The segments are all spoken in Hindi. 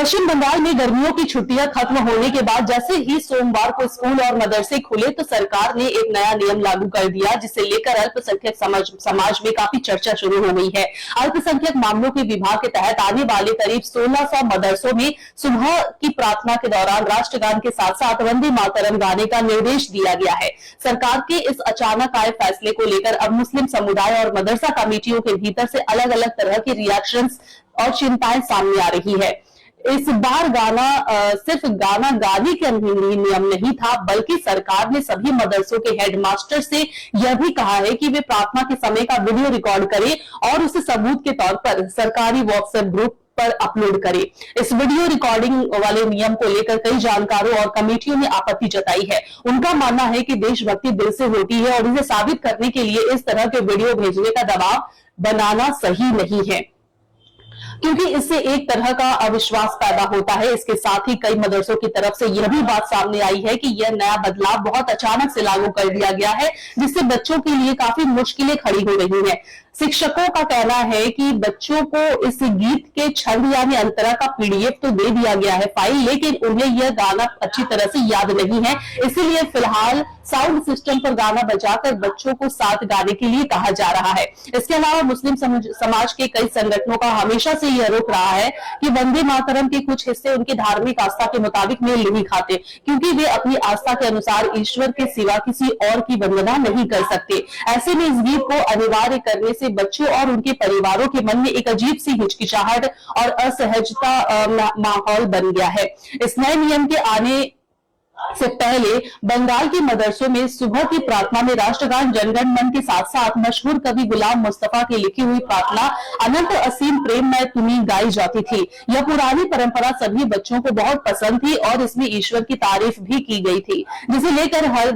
पश्चिम बंगाल में गर्मियों की छुट्टियां खत्म होने के बाद जैसे ही सोमवार को स्कूल और मदरसे खुले तो सरकार ने एक नया नियम लागू कर दिया, जिसे लेकर अल्पसंख्यक समाज में काफी चर्चा शुरू हो गई है। अल्पसंख्यक मामलों के विभाग के तहत आने वाले करीब 1600 मदरसों में सुबह की प्रार्थना के दौरान राष्ट्रगान के साथ साथ वंदे मातरम गाने का निर्देश दिया गया है। सरकार के इस अचानक आए फैसले को लेकर अब मुस्लिम समुदाय और मदरसा कमेटियों के भीतर से अलग अलग तरह के रिएक्शंस और चिंताएं सामने आ रही है। इस बार सिर्फ गाना गाने के नियम नहीं था, बल्कि सरकार ने सभी मदरसों के हेडमास्टर से यह भी कहा है कि वे प्रार्थना के समय का वीडियो रिकॉर्ड करें और उसे सबूत के तौर पर सरकारी व्हाट्सएप ग्रुप पर अपलोड करें। इस वीडियो रिकॉर्डिंग वाले नियम को लेकर कई जानकारों और कमेटियों ने आपत्ति जताई है। उनका मानना है कि देशभक्ति दिल से होती है और इसे साबित करने के लिए इस तरह के वीडियो भेजने का दबाव बनाना सही नहीं है, क्योंकि इससे एक तरह का अविश्वास पैदा होता है। इसके साथ ही कई मदरसों की तरफ से यह भी बात सामने आई है कि यह नया बदलाव बहुत अचानक से लागू कर दिया गया है, जिससे बच्चों के लिए काफी मुश्किलें खड़ी हो रही हैं। शिक्षकों का कहना है कि बच्चों को इस गीत के छंद यानी अंतरा का पीडीएफ तो दे दिया गया है फाइल, लेकिन उन्हें यह गाना अच्छी तरह से याद नहीं है, इसीलिए फिलहाल साउंड सिस्टम पर गाना बजाकर बच्चों को साथ गाने के लिए कहा जा रहा है। इसके अलावा मुस्लिम समाज के कई संगठनों का हमेशा से यह रोक रहा है कि वंदे मातरम के कुछ हिस्से उनकी धार्मिक आस्था के मुताबिक मेल नहीं खाते, क्योंकि वे अपनी आस्था के अनुसार ईश्वर के सिवा किसी और की वंदना नहीं कर सकते। ऐसे में इस गीत को अनिवार्य करने से बच्चों और उनके परिवारों के मन में एक अजीब सी हिचकिचाहट और असहजता माहौल बन गया है। इस नए नियम के आने से पहले बंगाल के मदरसों में सुबह की प्रार्थना में राष्ट्रगान जनगण मन के साथ साथ मशहूर कवि गुलाम मुस्तफा की लिखी हुई प्रार्थना अनंत असीम प्रेम में तुम्हें गाई जाती थी। यह पुरानी परंपरा सभी बच्चों को बहुत पसंद थी और इसमें ईश्वर की तारीफ भी की गई थी, जिसे लेकर हर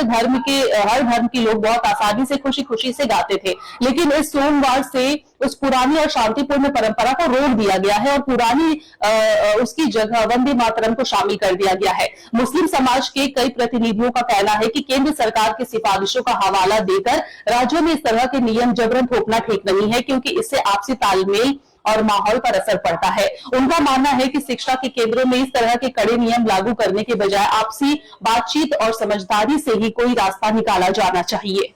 धर्म के लोग बहुत आसानी से खुशी खुशी से गाते थे। लेकिन इस सोमवार से उस पुरानी और शांतिपूर्ण परंपरा को रोक दिया गया है और उसकी जगह वंदे मातरम को शामिल कर दिया गया है। मुस्लिम समाज के कई प्रतिनिधियों का कहना है कि केंद्र सरकार की सिफारिशों का हवाला देकर राज्यों में इस तरह के नियम जबरन थोपना ठीक नहीं है, क्योंकि इससे आपसी तालमेल और माहौल पर असर पड़ता है। उनका मानना है कि शिक्षा के केंद्रों में इस तरह के कड़े नियम लागू करने के बजाय आपसी बातचीत और समझदारी से ही कोई रास्ता निकाला जाना चाहिए।